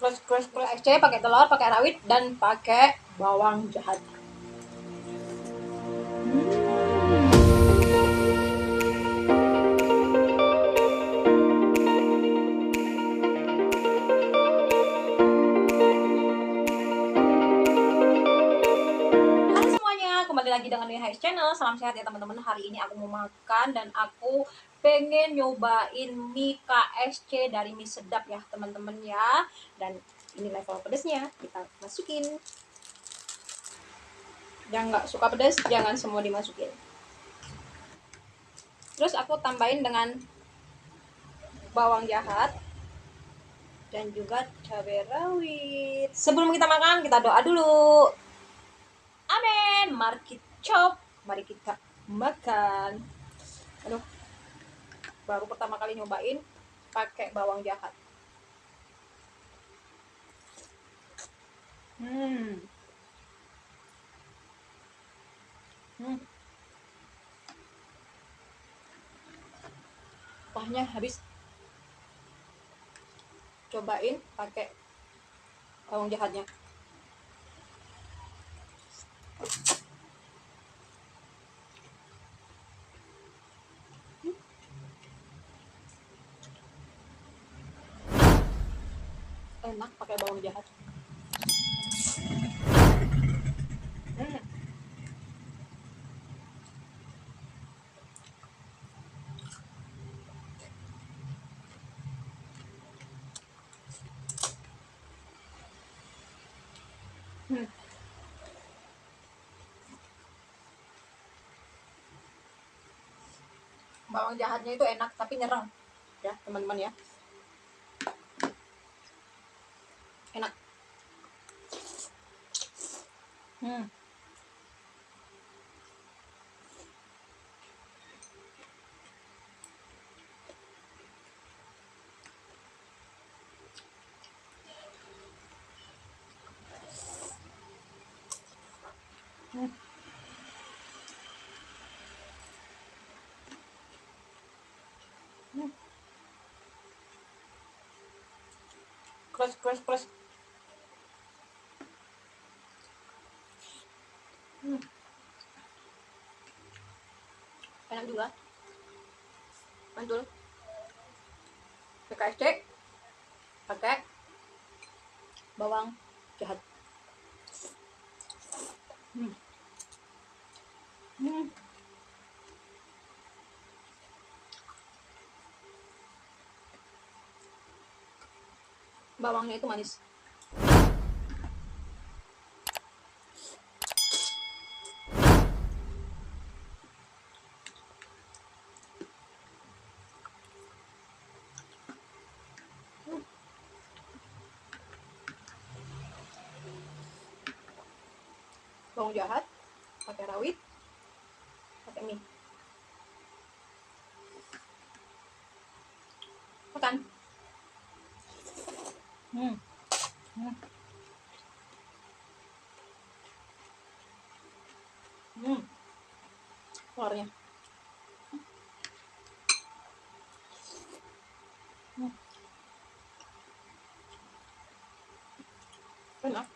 Crush SC pakai telur, pakai rawit dan pakai bawang jahat. Halo semuanya, kembali lagi dengan Nihais Channel. Salam sehat ya teman-teman. Hari ini aku mau makan dan aku pengen nyobain mie KSC dari Mie Sedap ya teman-teman ya. Dan ini level pedesnya, kita masukin. Yang nggak suka pedas jangan semua dimasukin. Terus aku tambahin dengan bawang jahat dan juga cabai rawit. Sebelum kita makan, kita doa dulu. Amin. Mari kita makan. Aduh, baru pertama kali nyobain pakai bawang jahat. Hmm. Kuahnya habis. Cobain pakai bawang jahatnya. Enak pakai bawang jahat. Bawang jahatnya itu enak tapi nyerang ya teman-teman ya. Enak. Crush. Enak juga. Mantul. KSC pakai bawang jahat. Bawangnya itu manis. Bawang jahat, pakai rawit, pakai mie. Makan. Telurnya. Enak.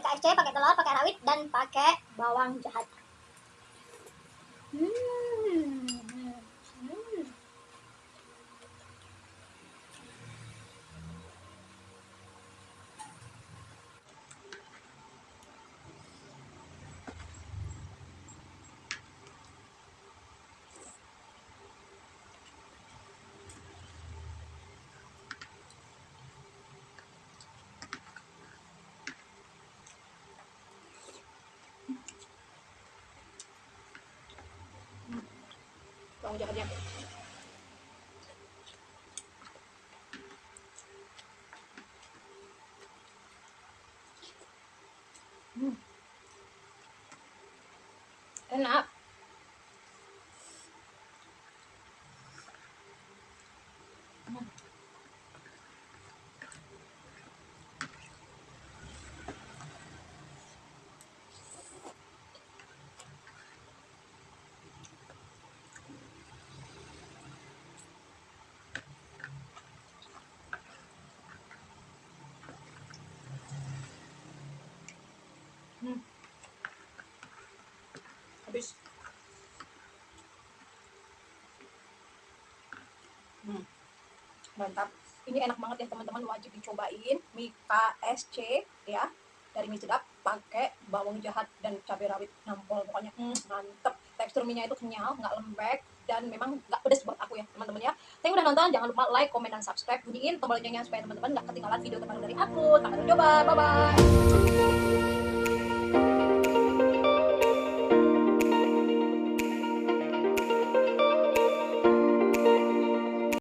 KFC pakai telur, pakai rawit dan pakai bawang jahat. Bawang jahatnya. Enak. Mantap. Ini enak banget ya teman-teman, wajib dicobain mie KSC ya dari mie sedap, pakai bawang jahat dan cabai rawit nampol pokoknya. Mantep. Tekstur mie nya itu kenyal, nggak lembek, dan memang nggak pedes buat aku ya teman-teman ya. Thank you udah nonton, jangan lupa like, comment, dan subscribe, bunyiin tombol loncengnya supaya teman-teman nggak ketinggalan video terbaru dari aku. Selamat mencoba, bye bye.